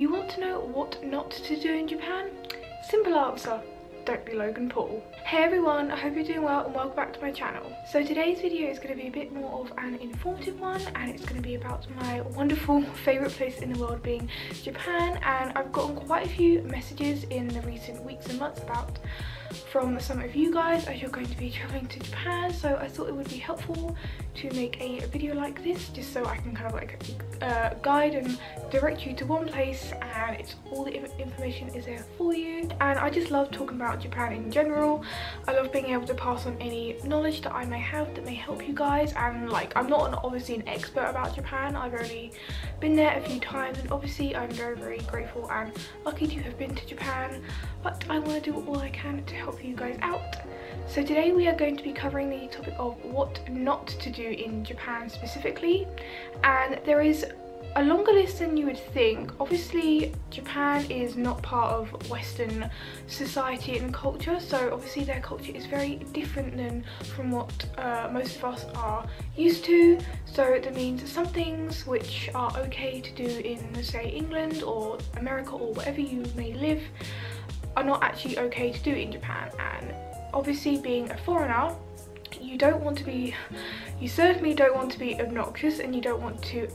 You want to know what not to do in Japan? Simple answer, don't be Logan Paul. Hey everyone, I hope you're doing well and welcome back to my channel. So today's video is going to be a bit more of an informative one, and it's going to be about my wonderful favourite place in the world being Japan. And I've gotten quite a few messages in the recent weeks and months from some of you guys as you're going to be travelling to Japan, so I thought it would be helpful to make a video like this just so I can kind of like guide and direct you to one place, and it's all the information is there for you. And I just love talking about Japan in general. I love being able to pass on any knowledge that I may have that may help you guys. And like, I'm not obviously an expert about Japan, I've only been there a few times, and obviously I'm very grateful and lucky to have been to Japan, but I want to do all I can to help you guys out. So today we are going to be covering the topic of what not to do in Japan specifically, and there is a longer list than you would think. Obviously Japan is not part of Western society and culture, so obviously their culture is very different than from what most of us are used to. So that means some things which are okay to do in, say, England or America or wherever you may live are not actually okay to do in Japan. And obviously being a foreigner, you certainly don't want to be obnoxious, and you don't want to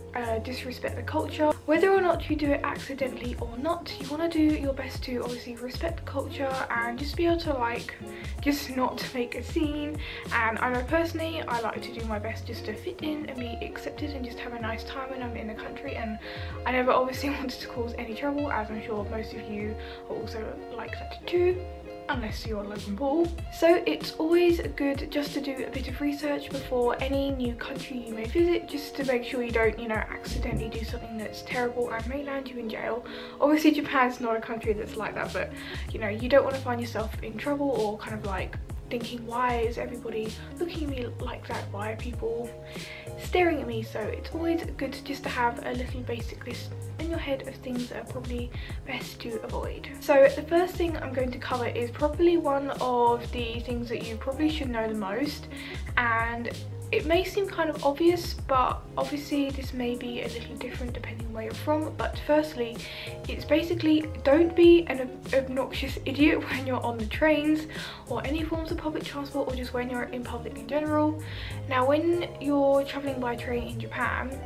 disrespect the culture. Whether or not you do it accidentally or not, you want to do your best to obviously respect the culture and just be able to like just not make a scene. And I know personally I like to do my best just to fit in and be accepted and just have a nice time when I'm in the country, and I never obviously wanted to cause any trouble, as I'm sure most of you are also like that too, unless you're Logan Paul. So it's always good just to do a bit of research before any new country you may visit, just to make sure you don't, you know, accidentally do something that's terrible and may land you in jail. Obviously Japan's not a country that's like that, but you know, you don't want to find yourself in trouble or kind of like thinking, why is everybody looking at me like that, why are people staring at me? So it's always good just to have a little basic list in your head of things that are probably best to avoid. So the first thing I'm going to cover is probably one of the things that you probably should know the most, and it may seem kind of obvious, but obviously this may be a little different depending where you're from. But firstly, it's basically don't be an obnoxious idiot when you're on the trains or any forms of public transport, or just when you're in public in general. Now when you're traveling by train in Japan,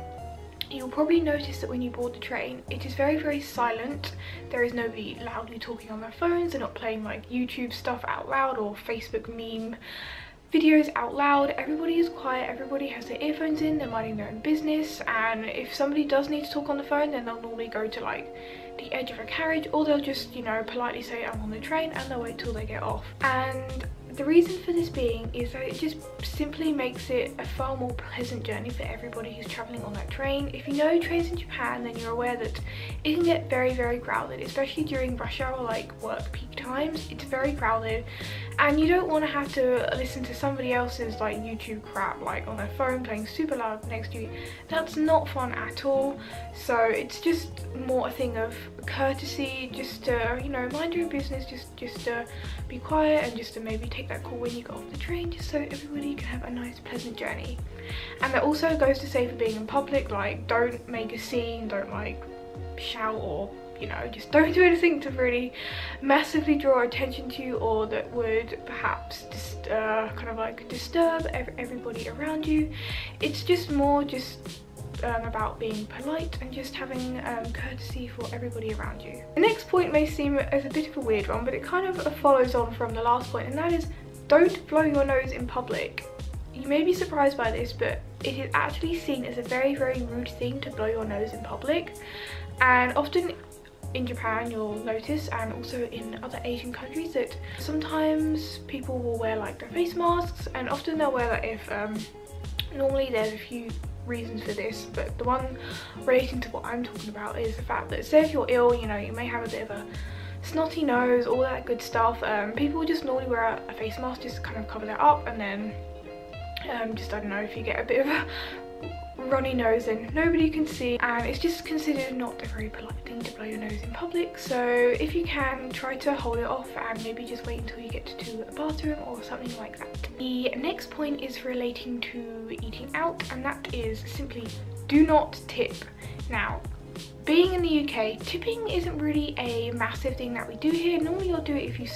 you'll probably notice that when you board the train, it is very silent. There is nobody loudly talking on their phones. They're not playing like YouTube stuff out loud or Facebook meme videos out loud. Everybody is quiet, everybody has their earphones in, they're minding their own business, and if somebody does need to talk on the phone, then they'll normally go to like the edge of a carriage, or they'll just, you know, politely say I'm on the train, and they'll wait till they get off. And the reason for this being is that it just simply makes it a far more pleasant journey for everybody who's travelling on that train. If you know trains in Japan, then you're aware that it can get very crowded, especially during rush hour, like work peak times. It's very crowded, and you don't want to have to listen to somebody else's like YouTube crap like on their phone playing super loud next to you. That's not fun at all. So it's just more a thing of courtesy, just to, you know, mind your own business, just to be quiet, and just to maybe take that call when you get off the train, just so everybody can have a nice pleasant journey. And that also goes to say for being in public, like don't make a scene, don't like shout, or you know, just don't do anything to really massively draw attention to you, or that would perhaps just kind of like disturb everybody around you. It's just more about being polite and just having courtesy for everybody around you. The next point may seem as a bit of a weird one, but it kind of follows on from the last point, and that is don't blow your nose in public. You may be surprised by this, but it is actually seen as a very rude thing to blow your nose in public. And often in Japan you'll notice, and also in other Asian countries, that sometimes people will wear like their face masks, and often they'll wear that if normally there's a few reasons for this, but the one relating to what I'm talking about is the fact that, say if you're ill, you know, you may have a bit of a snotty nose, all that good stuff, people just normally wear a face mask just to kind of cover that up. And then just, I don't know, if you get a bit of a runny nose and nobody can see, and it's just considered not a very polite thing to blow your nose in public. So if you can, try to hold it off and maybe just wait until you get to a bathroom or something like that. The next point is relating to eating out, and that is simply do not tip. Now being in the UK, tipping isn't really a massive thing that we do here. Normally you'll do it if you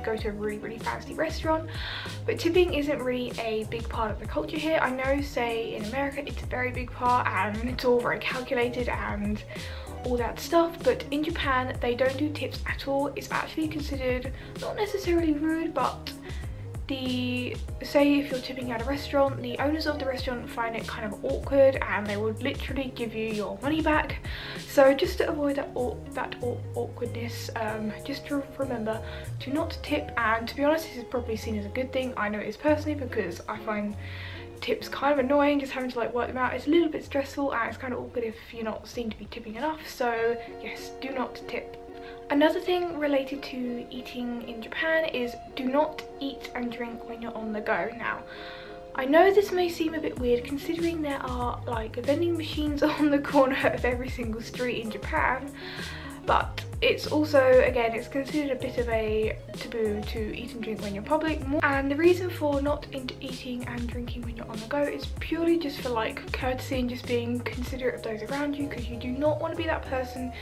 go to a really fancy restaurant, but tipping isn't really a big part of the culture here. I know, say in America, it's a very big part and it's all very calculated and all that stuff, but in Japan they don't do tips at all. It's actually considered not necessarily rude, but say if you're tipping at a restaurant, the owners of the restaurant find it kind of awkward and they would literally give you your money back. So just to avoid that awkwardness, just to remember to not tip. And to be honest, this is probably seen as a good thing. I know it is personally, because I find tips kind of annoying, just having to like work them out. It's a little bit stressful and it's kind of awkward if you're not seen to be tipping enough. So yes, do not tip. Another thing related to eating in Japan is do not eat and drink when you're on the go. Now, I know this may seem a bit weird considering there are like vending machines on the corner of every single street in Japan, but it's also, again, it's considered a bit of a taboo to eat and drink when you're public. And the reason for not eating and drinking when you're on the go is purely just for like courtesy and just being considerate of those around you, because you do not want to be that person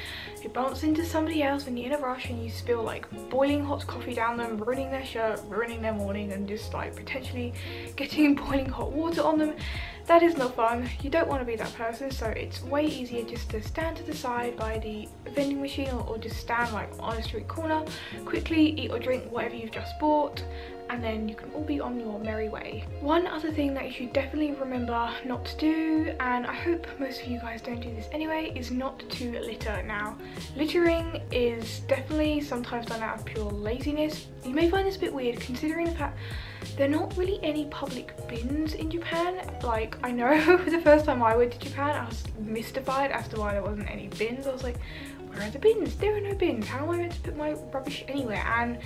who bumps into somebody else when you're in a rush and you spill like boiling hot coffee down them, ruining their shirt, ruining their morning, and just like potentially getting boiling hot water on them. That is not fun. You don't want to be that person, so it's way easier just to stand to the side by the vending machine, or just stand like on a street corner, quickly eat or drink whatever you've just bought, and then you can all be on your merry way. One other thing that you should definitely remember not to do, and I hope most of you guys don't do this anyway, is not to litter. Now, littering is definitely sometimes done out of pure laziness. You may find this a bit weird considering the fact there are not really any public bins in Japan. Like, I know the first time I went to Japan I was mystified as to why there wasn't any bins. I was like, where are the bins? There are no bins. How am I meant to put my rubbish anywhere? And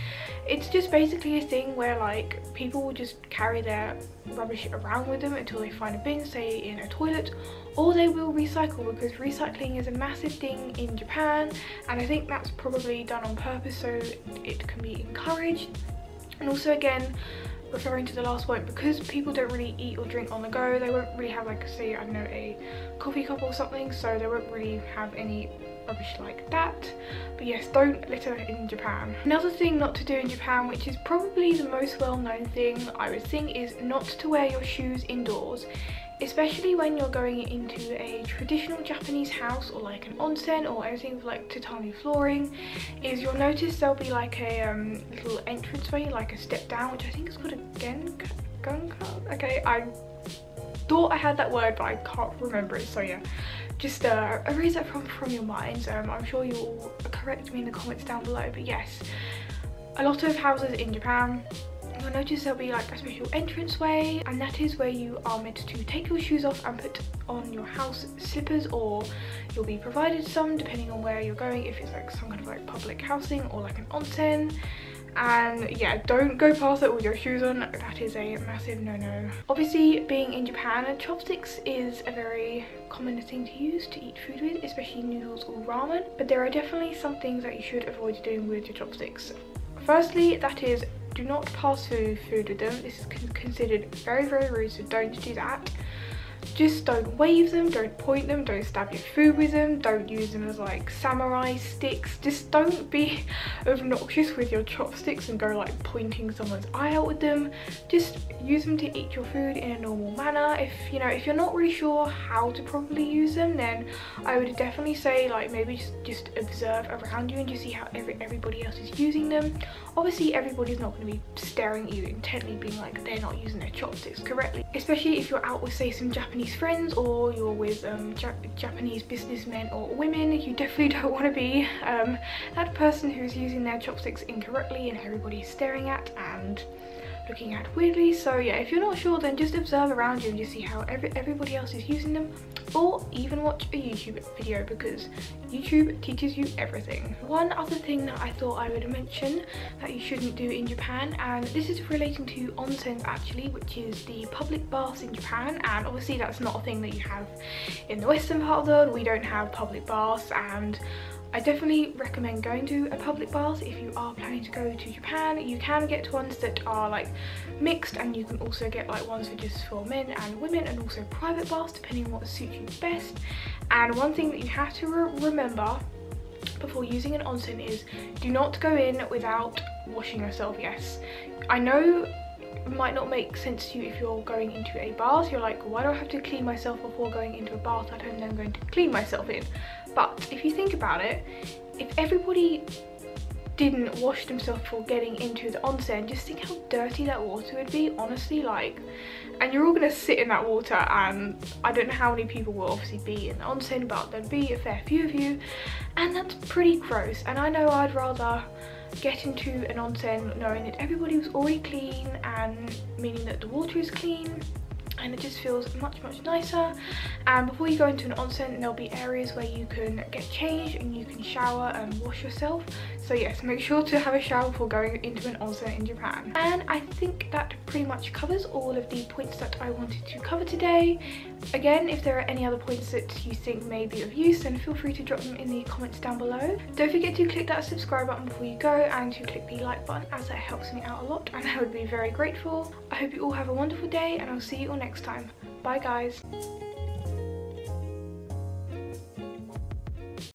it's just basically a thing where like people will just carry their rubbish around with them until they find a bin, say in a toilet, or they will recycle, because recycling is a massive thing in Japan, and I think that's probably done on purpose so it can be encouraged. And also, again, referring to the last point, because people don't really eat or drink on the go, they won't really have like, say, I don't know, a coffee cup or something, so they won't really have any rubbish like that. But yes, don't litter in Japan. Another thing not to do in Japan, which is probably the most well-known thing I would think, is not to wear your shoes indoors, especially when you're going into a traditional Japanese house or like an onsen or anything with like tatami flooring. Is you'll notice there'll be like a little entranceway, like a step down, which I think is called a genka. Okay, I thought I had that word but I can't remember it, so yeah, just erase that from your minds. I'm sure you'll correct me in the comments down below, but yes, a lot of houses in Japan, you'll notice there'll be like a special entranceway, and that is where you are meant to take your shoes off and put on your house slippers, or you'll be provided some depending on where you're going, if it's like some kind of like public housing or like an onsen. And yeah, don't go past it with your shoes on. That is a massive no-no. Obviously, being in Japan, chopsticks is a very common thing to use to eat food with, especially noodles or ramen, but there are definitely some things that you should avoid doing with your chopsticks. Firstly, that is, do not pass food with them. This is considered very rude, so don't do that. Just don't wave them, don't point them, don't stab your food with them, don't use them as like samurai sticks. Just don't be obnoxious with your chopsticks and go like pointing someone's eye out with them. Just use them to eat your food in a normal manner. If you're not really sure how to properly use them, then I would definitely say like maybe just observe around you and just see how everybody else is using them. Obviously, everybody's not going to be staring at you intently being like they're not using their chopsticks correctly, especially if you're out with, say, some Japanese friends, or you're with Japanese businessmen or women. You definitely don't want to be that person who's using their chopsticks incorrectly and everybody's staring at and looking at weirdly. So yeah, if you're not sure, then just observe around you and just see how everybody else is using them, or even watch a YouTube video, because YouTube teaches you everything. One other thing that I thought I would mention that you shouldn't do in Japan, and this is relating to onsens actually, which is the public baths in Japan. And obviously that's not a thing that you have in the western part of the world. We don't have public baths, and I definitely recommend going to a public bath if you are planning to go to Japan. You can get ones that are like mixed, and you can also get like ones for just for men and women, and also private baths depending on what suits you best. And one thing that you have to remember before using an onsen is do not go in without washing yourself. Yes, I know it might not make sense to you if you're going into a bath. You're like, why do I have to clean myself before going into a bath that I'm then going to clean myself in? But if you think about it, if everybody didn't wash themselves before getting into the onsen, just think how dirty that water would be, honestly. Like, and you're all gonna sit in that water, and I don't know how many people will obviously be in the onsen, but there'd be a fair few of you, and that's pretty gross. And I know I'd rather get into an onsen knowing that everybody was already clean, and meaning that the water is clean, and it just feels much nicer. And before you go into an onsen, there'll be areas where you can get changed and you can shower and wash yourself. So yes, make sure to have a shower before going into an onsen in Japan. And I think that pretty much covers all of the points that I wanted to cover today. Again, if there are any other points that you think may be of use, then feel free to drop them in the comments down below. Don't forget to click that subscribe button before you go, and to click the like button, as that helps me out a lot and I would be very grateful. I hope you all have a wonderful day, and I'll see you all next time. Bye guys.